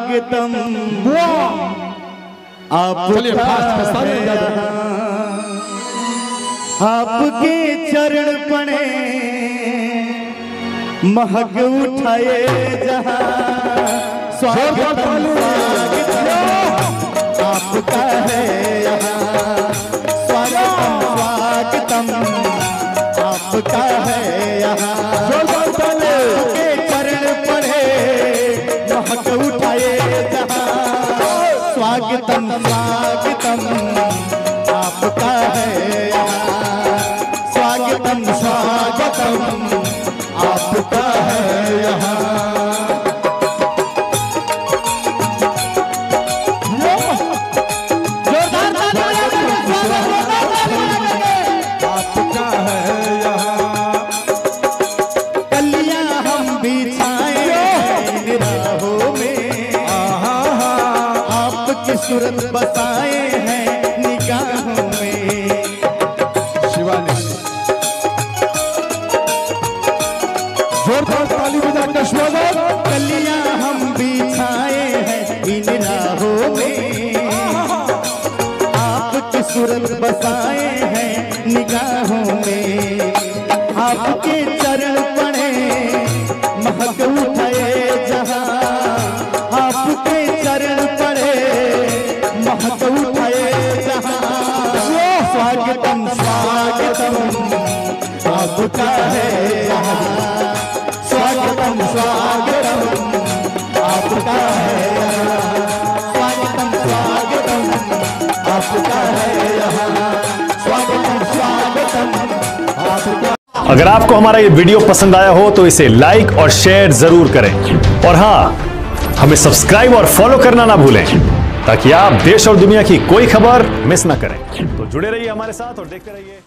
स्वागतम आपके चरण पड़े महक उठाए जहां स्वागतम आपका है यहाँ स्वागतम स्वागतम आपका है यहाँ के चरण पड़े महक उठाए जहाँ स्वागतम स्वागतम आपका है यहाँ स्वागतम स्वागतम आपका है यहाँ सूरत बसाए हैं निगाहों में शिवानी जोरदार ताली बजा के स्वागत कलियां हम बिछाए हैं इन राहों में आपकी सूरत बसाए हैं निगाहों में आपके चरण पड़े महक उठाए जहां आपके चरण पड़े महक उठाए जहां स्वागतम स्वागतम आपका है यहाँ स्वागतम स्वागतम आपका है यहाँ स्वागतम स्वागतम आपका है यहाँ स्वागतम स्वागतम आपका। अगर आपको हमारा ये वीडियो पसंद आया हो तो इसे लाइक और शेयर जरूर करें और हाँ, हमें सब्सक्राइब और फॉलो करना ना भूलें ताकि आप देश और दुनिया की कोई खबर मिस ना करें। तो जुड़े रहिए हमारे साथ और देखते रहिए।